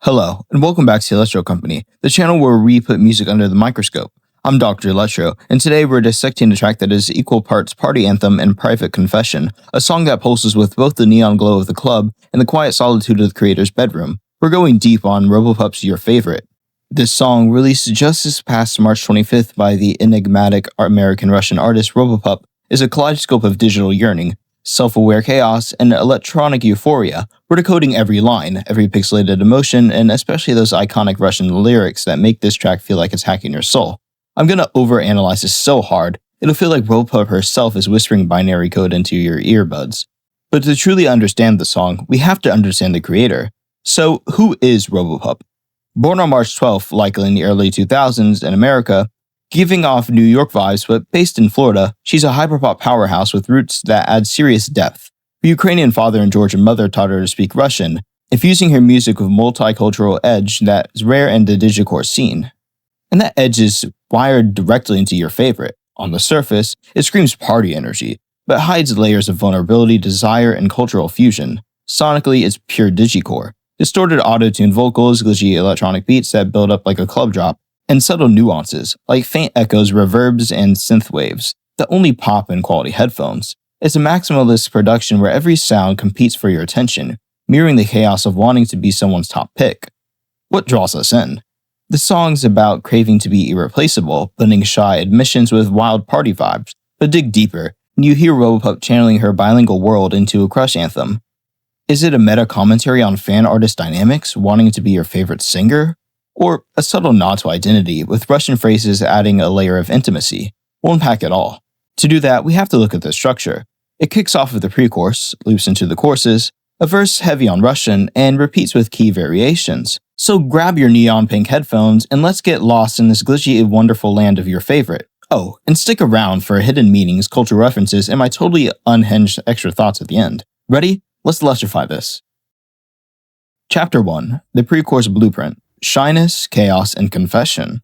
Hello, and welcome back to Electro Company, the channel where we put music under the microscope. I'm Dr. Electro, and today we're dissecting a track that is equal parts party anthem and private confession, a song that pulses with both the neon glow of the club and the quiet solitude of the creator's bedroom. We're going deep on Robopup's Your Favorite. This song, released just this past March 25th by the enigmatic American-Russian artist Robopup, is a kaleidoscope of digital yearning, self-aware chaos, and electronic euphoria. We're decoding every line, every pixelated emotion, and especially those iconic Russian lyrics that make this track feel like it's hacking your soul. I'm gonna overanalyze this so hard, it'll feel like Robopup herself is whispering binary code into your earbuds. But to truly understand the song, we have to understand the creator. So, who is Robopup? Born on March 12th, likely in the early 2000s in America, giving off New York vibes but based in Florida, she's a hyperpop powerhouse with roots that add serious depth. Her Ukrainian father and Georgian mother taught her to speak Russian, infusing her music with multicultural edge that is rare in the digicore scene. And that edge is wired directly into Your Favorite. On the surface, it screams party energy, but hides layers of vulnerability, desire, and cultural fusion. Sonically, it's pure digicore. Distorted auto-tune vocals, glitchy electronic beats that build up like a club drop, and subtle nuances, like faint echoes, reverbs, and synth waves, that only pop in quality headphones. It's a maximalist production where every sound competes for your attention, mirroring the chaos of wanting to be someone's top pick. What draws us in? The song's about craving to be irreplaceable, blending shy admissions with wild party vibes, but dig deeper, and you hear Robopup channeling her bilingual world into a crush anthem. Is it a meta-commentary on fan-artist dynamics, wanting to be your favorite singer? Or a subtle nod to identity, with Russian phrases adding a layer of intimacy? We'll unpack it all. To do that, we have to look at the structure. It kicks off with the pre-chorus, loops into the choruses, a verse heavy on Russian, and repeats with key variations. So grab your neon pink headphones and let's get lost in this glitchy and wonderful land of Your Favorite. Oh, and stick around for hidden meanings, cultural references, and my totally unhinged extra thoughts at the end. Ready? Let's electrify this. Chapter 1. The Pre-Chorus Blueprint. Shyness, Chaos, and Confession.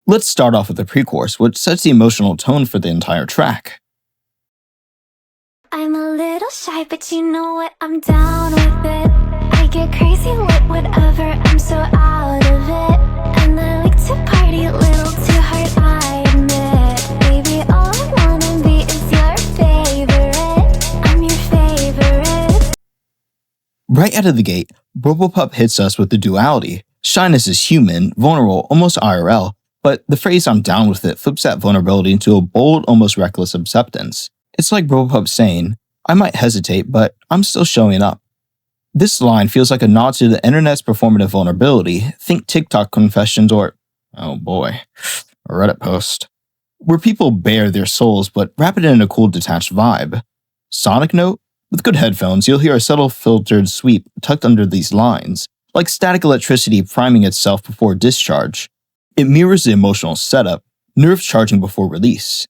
Let's start off with the pre-chorus, which sets the emotional tone for the entire track. I'm a little shy, but you know what, I'm down with it. I get crazy with whatever, I'm so out of it. And I like to party a little too hard, I admit. Baby, all I wanna be is your favorite. I'm your favorite. Right out of the gate, Robopup hits us with the duality. Shyness is human, vulnerable, almost IRL, but the phrase "I'm down with it" flips that vulnerability into a bold, almost reckless acceptance. It's like Robopup saying, I might hesitate, but I'm still showing up. This line feels like a nod to the internet's performative vulnerability. Think TikTok confessions or, oh boy, a Reddit post, where people bare their souls but wrap it in a cool, detached vibe. Sonic note? With good headphones, you'll hear a subtle filtered sweep tucked under these lines, like static electricity priming itself before discharge. It mirrors the emotional setup, nerves charging before release.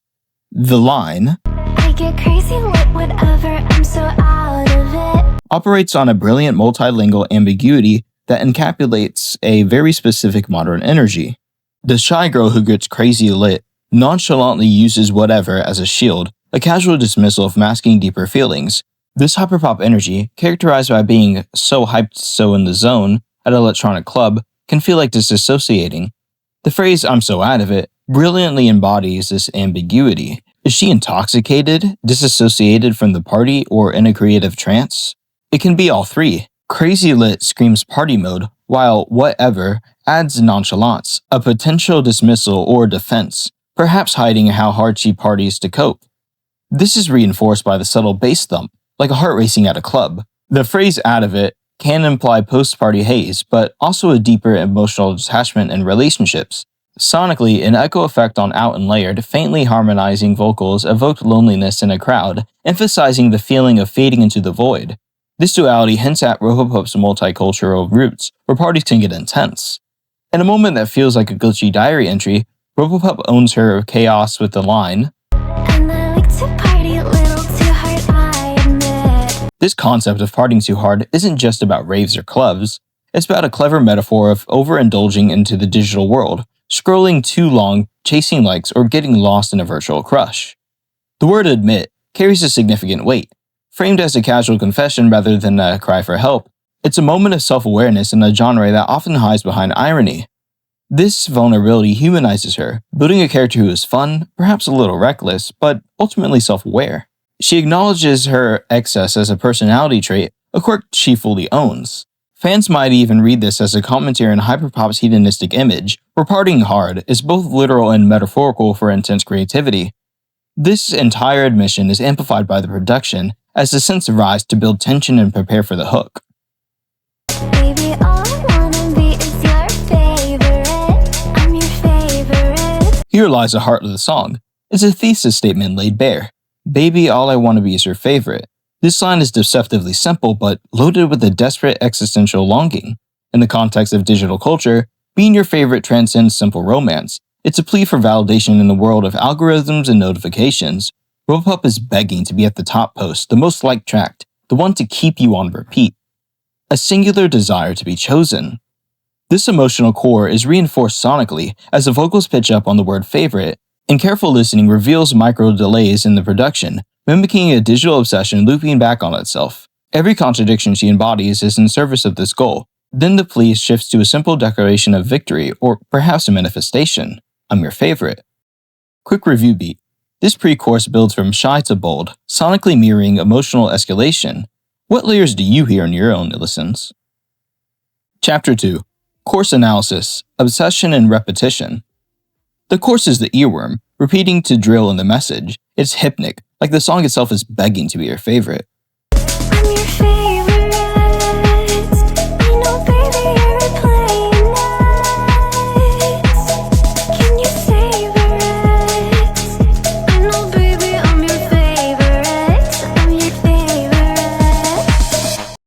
The line, I get crazy with whatever, I'm so out of it. Operates on a brilliant multilingual ambiguity that encapsulates a very specific modern energy. The shy girl who gets crazy lit nonchalantly uses whatever as a shield, a casual dismissal of masking deeper feelings. This hyperpop energy, characterized by being so hyped so in the zone at an electronic club, can feel like disassociating. The phrase "I'm so out of it" brilliantly embodies this ambiguity. Is she intoxicated, disassociated from the party, or in a creative trance? It can be all three. Crazy lit screams party mode, while whatever adds nonchalance, a potential dismissal or defense, perhaps hiding how hard she parties to cope. This is reinforced by the subtle bass thump, like a heart racing at a club. The phrase "out of it" can imply post-party haze, but also a deeper emotional detachment in relationships. Sonically, an echo effect on out and layered, faintly harmonizing vocals evoked loneliness in a crowd, emphasizing the feeling of fading into the void. This duality hints at Robopup's multicultural roots, where parties can get intense. In a moment that feels like a glitchy diary entry, Robopup owns her chaos with the line, And I like to party a little too hard, I admit. This concept of partying too hard isn't just about raves or clubs. It's about a clever metaphor of overindulging into the digital world, scrolling too long, chasing likes, or getting lost in a virtual crush. The word "admit" carries a significant weight. Framed as a casual confession rather than a cry for help, It's a moment of self-awareness in a genre that often hides behind irony. This vulnerability humanizes her, building a character who is fun, perhaps a little reckless, but ultimately self-aware. She acknowledges her excess as a personality trait, a quirk she fully owns. Fans might even read this as a commentary on hyperpop's hedonistic image, where partying hard is both literal and metaphorical for intense creativity. This entire admission is amplified by the production, as the synths rise to build tension and prepare for the hook. Baby, all I wanna be is your favorite. I'm your favorite. Here lies the heart of the song. It's a thesis statement laid bare. Baby, all I want to be is your favorite. This line is deceptively simple, but loaded with a desperate existential longing. In the context of digital culture, being your favorite transcends simple romance. It's a plea for validation in the world of algorithms and notifications. Robopup is begging to be at the top post, the most liked track, the one to keep you on repeat. A singular desire to be chosen. This emotional core is reinforced sonically as the vocals pitch up on the word favorite, and careful listening reveals micro delays in the production, mimicking a digital obsession looping back on itself. Every contradiction she embodies is in service of this goal. Then the plea shifts to a simple declaration of victory, or perhaps a manifestation. I'm your favorite. Quick review beat. This pre-chorus builds from shy to bold, sonically mirroring emotional escalation. What layers do you hear in your own listens? Chapter 2. Chorus Analysis, Obsession and Repetition. The chorus is the earworm, repeating to drill in the message. It's hypnic, like the song itself is begging to be your favorite. I'm your favorite. I know, baby, you're replaying nights. Can you savor it? I know, baby, I'm your favorite. I'm your favorite.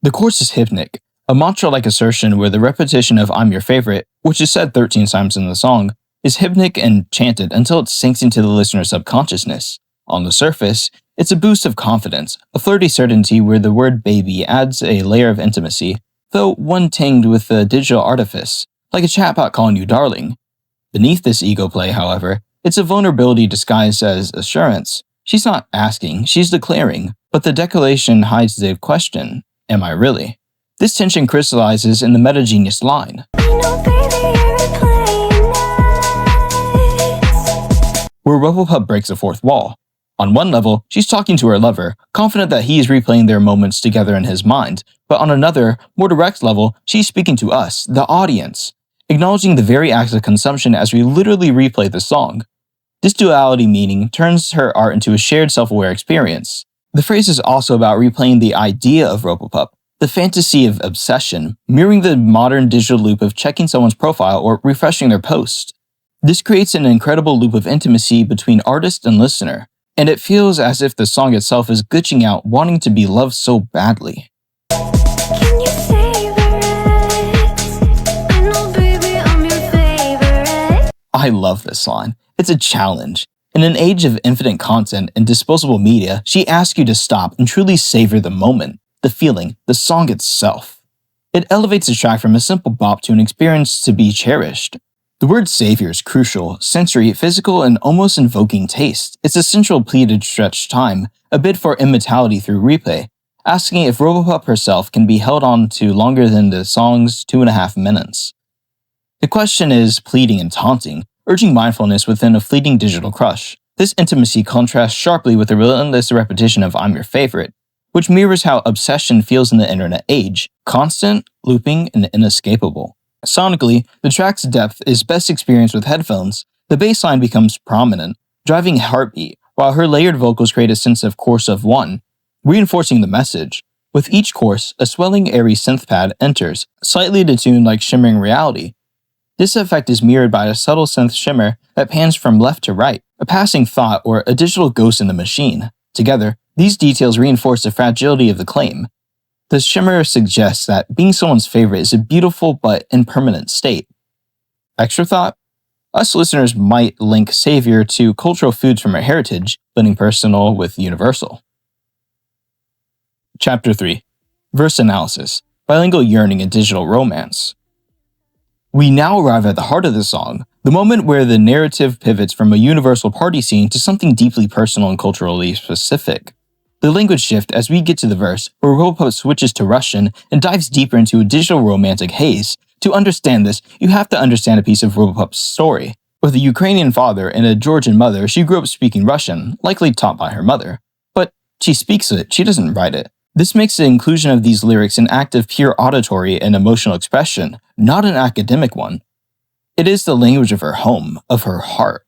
The chorus is hypnic, a mantra-like assertion where the repetition of I'm your favorite, which is said 13 times in the song, is hypnic and chanted until it sinks into the listener's subconsciousness. On the surface, it's a boost of confidence, a flirty certainty where the word baby adds a layer of intimacy, though one tinged with a digital artifice, like a chatbot calling you darling. Beneath this ego play, however, it's a vulnerability disguised as assurance. She's not asking, she's declaring, but the declaration hides the question, am I really? This tension crystallizes in the meta-genius line. I know, baby, you're replaying nights. Where Robopup breaks the fourth wall. On one level, she's talking to her lover, confident that he is replaying their moments together in his mind, but on another, more direct level, she's speaking to us, the audience, acknowledging the very act of consumption as we literally replay the song. This duality meaning turns her art into a shared self-aware experience. The phrase is also about replaying the idea of Robopup, the fantasy of obsession, mirroring the modern digital loop of checking someone's profile or refreshing their post. This creates an incredible loop of intimacy between artist and listener, and it feels as if the song itself is glitching out, wanting to be loved so badly. Can you savor it? I know, baby, I'm your favorite. I love this line. It's a challenge. In an age of infinite content and disposable media, she asks you to stop and truly savor the moment, the feeling, the song itself. It elevates the track from a simple bop to an experience to be cherished. The word savior is crucial, sensory, physical, and almost invoking taste. It's a central plea to stretch time, a bid for immortality through replay, asking if Robopup herself can be held on to longer than the song's 2.5 minutes. The question is pleading and taunting, urging mindfulness within a fleeting digital crush. This intimacy contrasts sharply with the relentless repetition of I'm your favorite, which mirrors how obsession feels in the internet age, constant, looping, and inescapable. Sonically, the track's depth is best experienced with headphones. The bass line becomes prominent, driving heartbeat, while her layered vocals create a sense of chorus of one, reinforcing the message. With each chorus, a swelling airy synth pad enters, slightly detuned like shimmering reality. This effect is mirrored by a subtle synth shimmer that pans from left to right, a passing thought or a digital ghost in the machine. Together, these details reinforce the fragility of the claim. The shimmer suggests that being someone's favorite is a beautiful but impermanent state. Extra thought? Us listeners might link savior to cultural foods from our heritage, blending personal with universal. Chapter 3. Verse Analysis, Bilingual Yearning and Digital Romance. We now arrive at the heart of the song, the moment where the narrative pivots from a universal party scene to something deeply personal and culturally specific. The The language shift as we get to the verse, where Robopup switches to Russian and dives deeper into a digital romantic haze. To understand this, you have to understand a piece of Robopup's story. With a Ukrainian father and a Georgian mother, she grew up speaking Russian, likely taught by her mother. But she speaks it, she doesn't write it. This makes the inclusion of these lyrics an act of pure auditory and emotional expression, not an academic one. It is the language of her home, of her heart.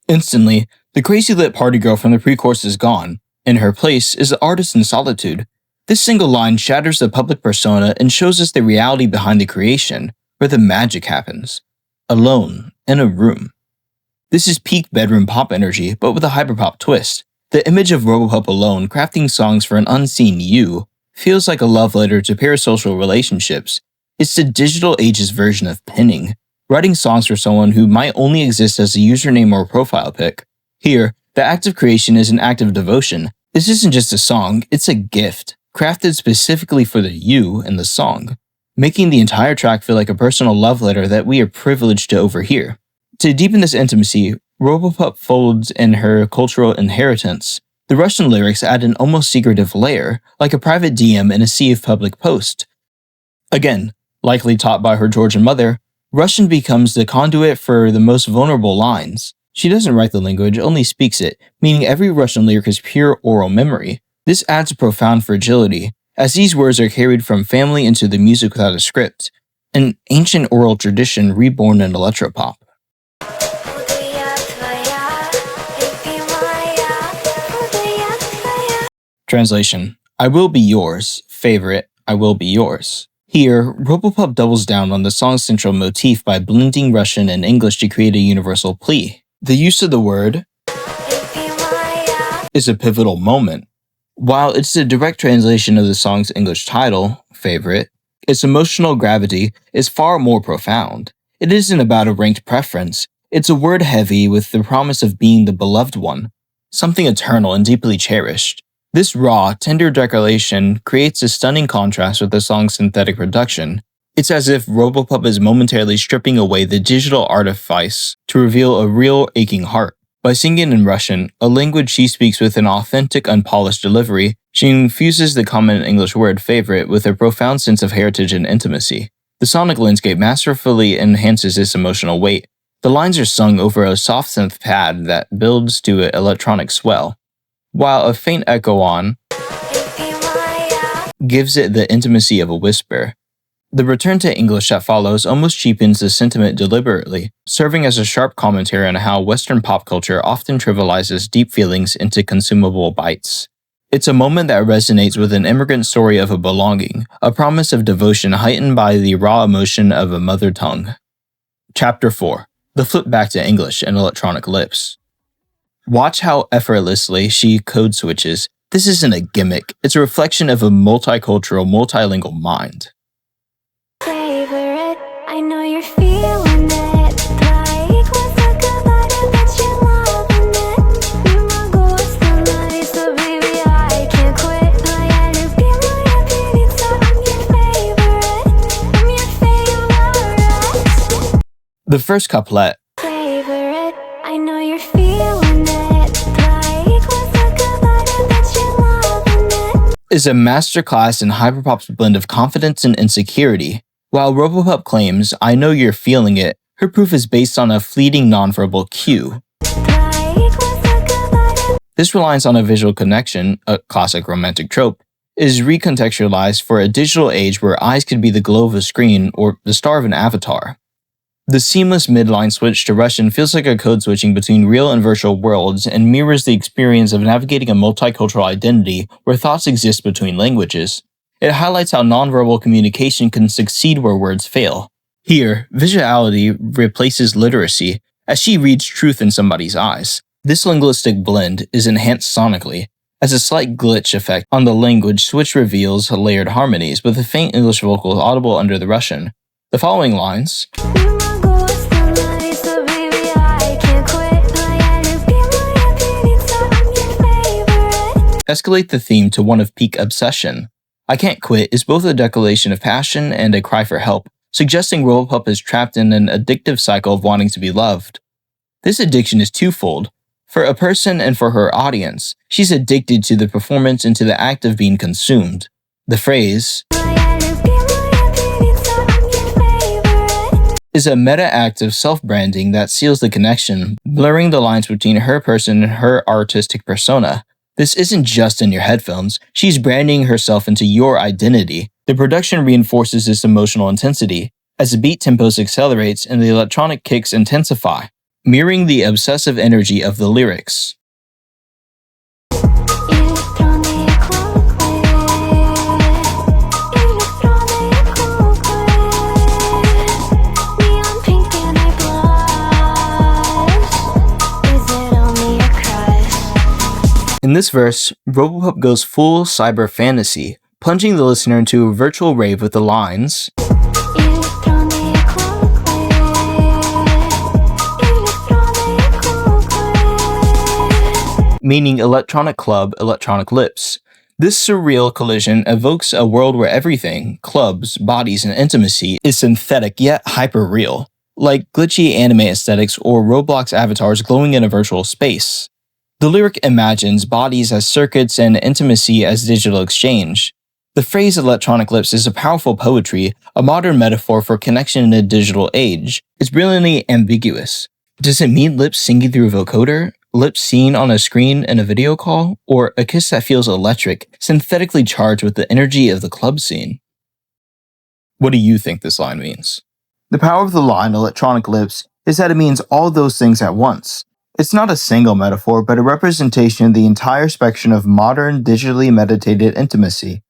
Instantly, the crazy lit party girl from the pre-chorus is gone. In her place is the artist in solitude. This single line shatters the public persona and shows us the reality behind the creation, where the magic happens. Alone, in a room. This is peak bedroom pop energy, but with a hyperpop twist. The image of Robopup alone, crafting songs for an unseen you, feels like a love letter to parasocial relationships. It's the digital age's version of pinning. Writing songs for someone who might only exist as a username or profile pic. Here, the act of creation is an act of devotion. This isn't just a song, it's a gift, crafted specifically for the you in the song, making the entire track feel like a personal love letter that we are privileged to overhear. To deepen this intimacy, Robopup folds in her cultural inheritance. The Russian lyrics add an almost secretive layer, like a private DM in a sea of public posts. Again, likely taught by her Georgian mother, Russian becomes the conduit for the most vulnerable lines. She doesn't write the language, only speaks it, meaning every Russian lyric is pure oral memory. This adds a profound fragility, as these words are carried from family into the music without a script, an ancient oral tradition reborn in electropop. Translation: I will be yours, favorite, I will be yours. Here, Robopup doubles down on the song's central motif by blending Russian and English to create a universal plea. The use of the word is a pivotal moment. While it's a direct translation of the song's English title, Favorite, its emotional gravity is far more profound. It isn't about a ranked preference, it's a word heavy with the promise of being the beloved one, something eternal and deeply cherished. This raw, tender declaration creates a stunning contrast with the song's synthetic production. It's as if Robopup is momentarily stripping away the digital artifice to reveal a real, aching heart. By singing in Russian, a language she speaks with an authentic, unpolished delivery, she infuses the common English word favorite with a profound sense of heritage and intimacy. The sonic landscape masterfully enhances its emotional weight. The lines are sung over a soft synth pad that builds to an electronic swell, while a faint echo on gives it the intimacy of a whisper. The return to English that follows almost cheapens the sentiment deliberately, serving as a sharp commentary on how Western pop culture often trivializes deep feelings into consumable bites. It's a moment that resonates with an immigrant story of a belonging, a promise of devotion heightened by the raw emotion of a mother tongue. Chapter 4. The flip back to English and electronic lips. Watch how effortlessly she code switches. This isn't a gimmick, it's a reflection of a multicultural, multilingual mind. Favorite, I know you're feeling it. Like what's that good that you're loving it. You my ghost tonight, so baby I can't quit. Моя любимая певица, I'm your favorite. The first couplet, Favorite, I know you're feeling it. Like what's that good that you're loving it. is a masterclass in hyperpop's blend of confidence and insecurity. While Robopup claims, I know you're feeling it, her proof is based on a fleeting nonverbal cue. This reliance on a visual connection, a classic romantic trope, is recontextualized for a digital age where eyes could be the glow of a screen or the star of an avatar. The seamless midline switch to Russian feels like a code switching between real and virtual worlds and mirrors the experience of navigating a multicultural identity where thoughts exist between languages. It highlights how nonverbal communication can succeed where words fail. Here, visuality replaces literacy as she reads truth in somebody's eyes. This linguistic blend is enhanced sonically, as a slight glitch effect on the language switch reveals layered harmonies with a faint English vocal audible under the Russian. The following lines escalate the theme to one of peak obsession. I Can't Quit is both a declaration of passion and a cry for help, suggesting Robopup is trapped in an addictive cycle of wanting to be loved. This addiction is twofold. For a person and for her audience, she's addicted to the performance and to the act of being consumed. The phrase is a meta-act of self-branding that seals the connection, blurring the lines between her person and her artistic persona. This isn't just in your headphones, she's branding herself into your identity. The production reinforces this emotional intensity, as the beat tempos accelerates and the electronic kicks intensify, mirroring the obsessive energy of the lyrics. In this verse, Robopup goes full cyber fantasy, plunging the listener into a virtual rave with the lines meaning electronic club, electronic lips. This surreal collision evokes a world where everything, clubs, bodies, and intimacy, is synthetic yet hyper-real, like glitchy anime aesthetics or Roblox avatars glowing in a virtual space. The lyric imagines bodies as circuits and intimacy as digital exchange. The phrase electronic lips is a powerful poetry, a modern metaphor for connection in a digital age. It's brilliantly ambiguous. Does it mean lips singing through a vocoder, lips seen on a screen in a video call, or a kiss that feels electric, synthetically charged with the energy of the club scene? What do you think this line means? The power of the line electronic lips is that it means all those things at once. It's not a single metaphor, but a representation of the entire spectrum of modern, digitally meditated intimacy.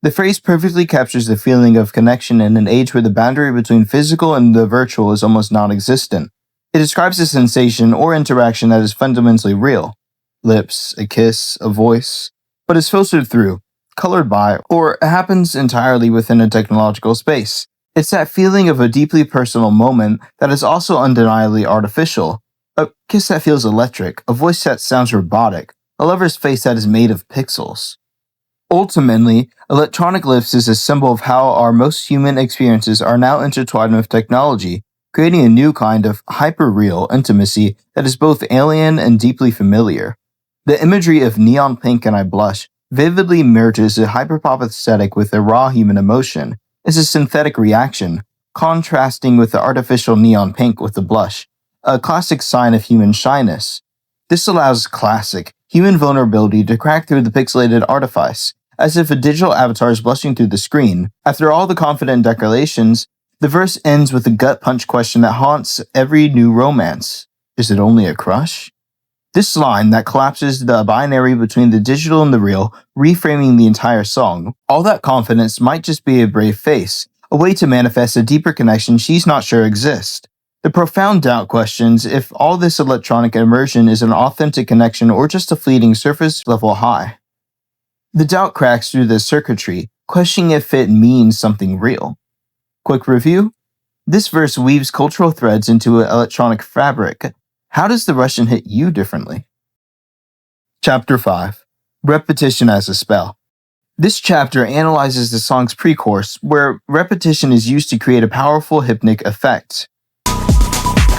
The phrase perfectly captures the feeling of connection in an age where the boundary between physical and the virtual is almost non-existent. It describes a sensation or interaction that is fundamentally real. Lips, a kiss, a voice, but is filtered through, colored by, or happens entirely within a technological space. It's that feeling of a deeply personal moment that is also undeniably artificial. A kiss that feels electric, a voice that sounds robotic, a lover's face that is made of pixels. Ultimately, electronic lips is a symbol of how our most human experiences are now intertwined with technology, creating a new kind of hyper-real intimacy that is both alien and deeply familiar. The imagery of neon pink and I blush vividly merges a hyperpop aesthetic with a raw human emotion. It's a synthetic reaction, contrasting with the artificial neon pink with the blush, a classic sign of human shyness. This allows classic, human vulnerability to crack through the pixelated artifice, as if a digital avatar is blushing through the screen. After all the confident declarations, the verse ends with a gut-punch question that haunts every new romance. Is it only a crush? This line that collapses the binary between the digital and the real, reframing the entire song. All that confidence might just be a brave face, a way to manifest a deeper connection she's not sure exists. The profound doubt questions if all this electronic immersion is an authentic connection or just a fleeting surface-level high. The doubt cracks through the circuitry, questioning if it means something real. Quick review. This verse weaves cultural threads into an electronic fabric. How does the Russian hit you differently? Chapter 5. Repetition as a Spell. This chapter analyzes the song's pre-chorus, where repetition is used to create a powerful hypnotic effect.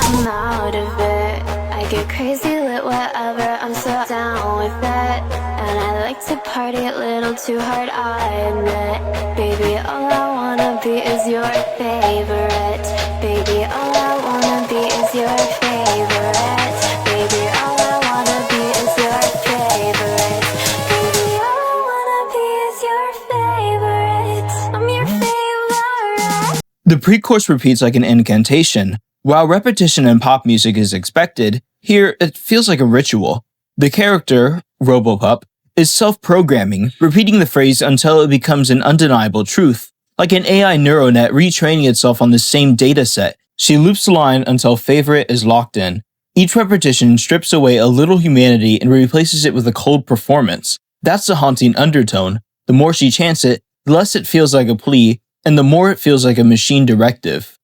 I'm out of it. I get crazy lit whatever. I'm so down with it. And I like to party a little too hard, I admit. Baby, all I wanna be is your favorite. Baby, all I wanna be is your favorite. Baby, all I wanna be is your favorite. Baby, all I wanna be is your favorite. I'm your favorite. The pre-chorus repeats like an incantation, While repetition in pop music is expected, here it feels like a ritual. The character, Robopup, is self-programming, repeating the phrase until it becomes an undeniable truth. Like an AI neural net retraining itself on the same dataset, she loops the line until favorite is locked in. Each repetition strips away a little humanity and replaces it with a cold performance. That's the haunting undertone. The more she chants it, the less it feels like a plea, and the more it feels like a machine directive.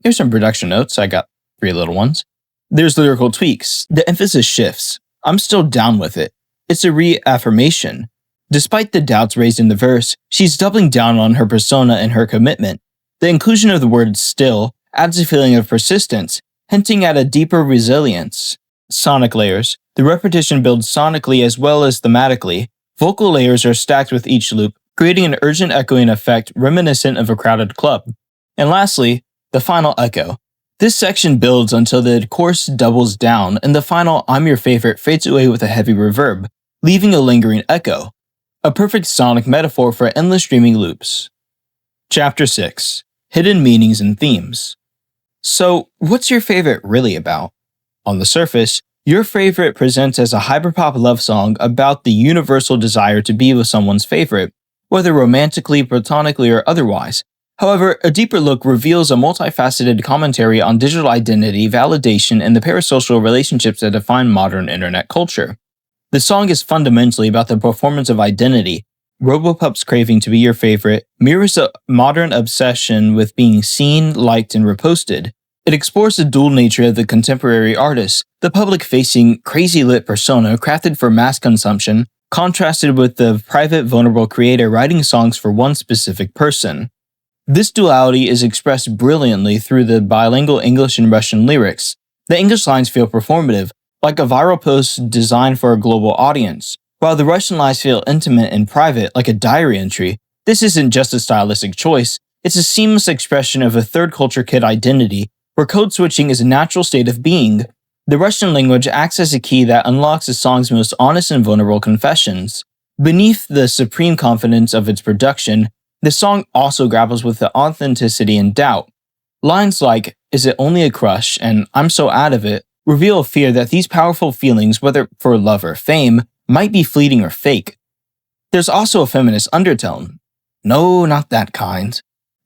Here's some production notes. I got 3 little ones. There's lyrical tweaks. The emphasis shifts. I'm still down with it. It's a reaffirmation. Despite the doubts raised in the verse, she's doubling down on her persona and her commitment. The inclusion of the word still adds a feeling of persistence, hinting at a deeper resilience. Sonic layers. The repetition builds sonically as well as thematically. Vocal layers are stacked with each loop, creating an urgent echoing effect reminiscent of a crowded club. And lastly, the final echo. This section builds until the chorus doubles down, and the final I'm your favorite fades away with a heavy reverb, leaving a lingering echo. A perfect sonic metaphor for endless streaming loops. Chapter 6. Hidden Meanings and Themes. So, what's your favorite really about? On the surface, your favorite presents as a hyperpop love song about the universal desire to be with someone's favorite, whether romantically, platonically, or otherwise. However, a deeper look reveals a multifaceted commentary on digital identity, validation, and the parasocial relationships that define modern internet culture. The song is fundamentally about the performance of identity. Robopup's craving to be your favorite mirrors a modern obsession with being seen, liked, and reposted. It explores the dual nature of the contemporary artist, the public-facing, crazy-lit persona crafted for mass consumption, contrasted with the private, vulnerable creator writing songs for one specific person. This duality is expressed brilliantly through the bilingual English and Russian lyrics. The English lines feel performative, like a viral post designed for a global audience, while the Russian lines feel intimate and private, like a diary entry. This isn't just a stylistic choice, it's a seamless expression of a third culture kid identity, where code switching is a natural state of being. The Russian language acts as a key that unlocks the song's most honest and vulnerable confessions. Beneath the supreme confidence of its production, the song also grapples with the authenticity and doubt. Lines like, "Is it only a crush?" and "I'm so out of it" reveal a fear that these powerful feelings, whether for love or fame, might be fleeting or fake. There's also a feminist undertone. No, not that kind.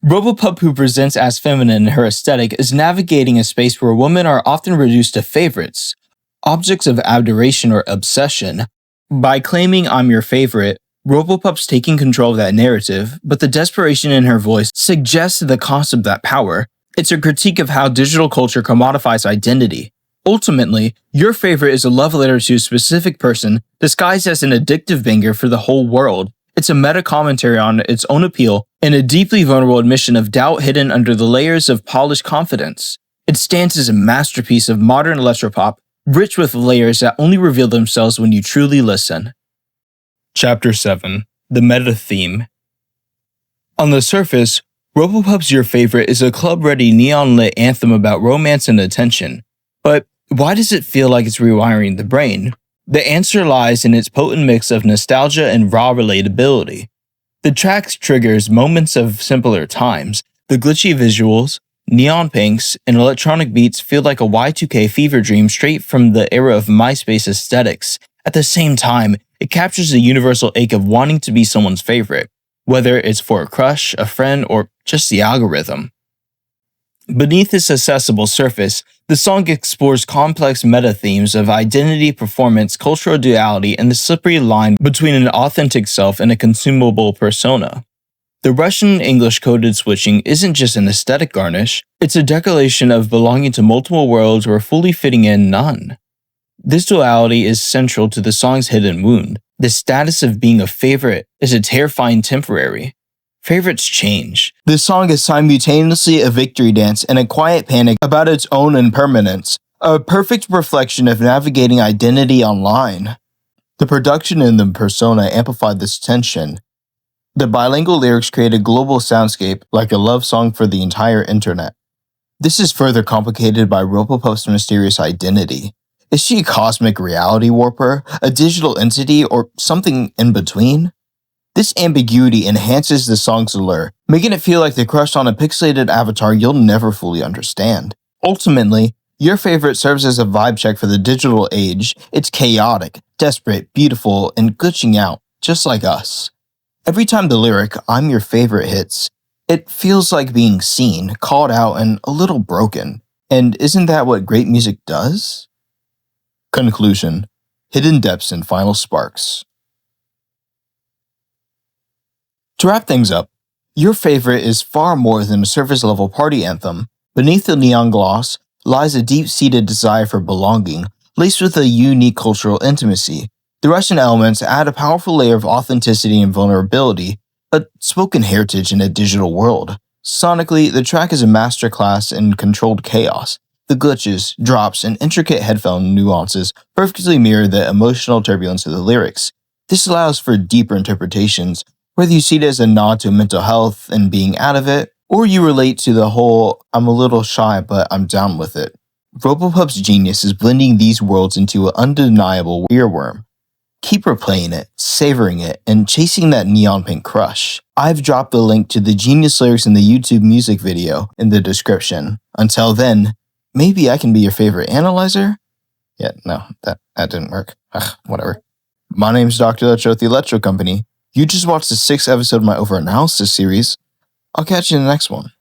Robopup, who presents as feminine in her aesthetic, is navigating a space where women are often reduced to favorites, objects of adoration or obsession. By claiming "I'm your favorite," Robopup's taking control of that narrative, but the desperation in her voice suggests the cost of that power. It's a critique of how digital culture commodifies identity. Ultimately, your favorite is a love letter to a specific person disguised as an addictive banger for the whole world. It's a meta-commentary on its own appeal and a deeply vulnerable admission of doubt hidden under the layers of polished confidence. It stands as a masterpiece of modern electropop, rich with layers that only reveal themselves when you truly listen. Chapter 7. The Meta Theme. On the surface, Robopup's Your Favorite is a club-ready neon-lit anthem about romance and attention. But why does it feel like it's rewiring the brain? The answer lies in its potent mix of nostalgia and raw relatability. The track triggers moments of simpler times. The glitchy visuals, neon pinks, and electronic beats feel like a Y2K fever dream straight from the era of MySpace aesthetics. At the same time, it captures the universal ache of wanting to be someone's favorite, whether it's for a crush, a friend, or just the algorithm. Beneath this accessible surface, the song explores complex meta-themes of identity, performance, cultural duality, and the slippery line between an authentic self and a consumable persona. The Russian-English coded switching isn't just an aesthetic garnish, it's a declaration of belonging to multiple worlds where fully fitting in none. This duality is central to the song's hidden wound. The status of being a favorite is a terrifying temporary. Favorites change. This song is simultaneously a victory dance and a quiet panic about its own impermanence, a perfect reflection of navigating identity online. The production and the persona amplified this tension. The bilingual lyrics create a global soundscape like a love song for the entire internet. This is further complicated by Robopup's mysterious identity. Is she a cosmic reality warper, a digital entity, or something in between? This ambiguity enhances the song's allure, making it feel like the crush on a pixelated avatar you'll never fully understand. Ultimately, your favorite serves as a vibe check for the digital age. It's chaotic, desperate, beautiful, and glitching out, just like us. Every time the lyric, "I'm your favorite" hits, it feels like being seen, called out, and a little broken. And isn't that what great music does? Conclusion: hidden depths and final sparks. To wrap things up, your favorite is far more than a surface-level party anthem. Beneath the neon gloss lies a deep-seated desire for belonging, laced with a unique cultural intimacy. The Russian elements add a powerful layer of authenticity and vulnerability, a spoken heritage in a digital world. Sonically, the track is a masterclass in controlled chaos. The glitches, drops, and intricate headphone nuances perfectly mirror the emotional turbulence of the lyrics. This allows for deeper interpretations, whether you see it as a nod to mental health and being out of it, or you relate to the whole "I'm a little shy but I'm down with it." Robopup's genius is blending these worlds into an undeniable earworm. Keep replaying it, savoring it, and chasing that neon pink crush. I've dropped the link to the genius lyrics in the YouTube music video in the description. Until then, maybe I can be your favorite analyzer? Yeah, no, that didn't work. Ugh, whatever. My name's Dr. Electro at the Electro Company. You just watched the 6th episode of my Overanalysis series. I'll catch you in the next one.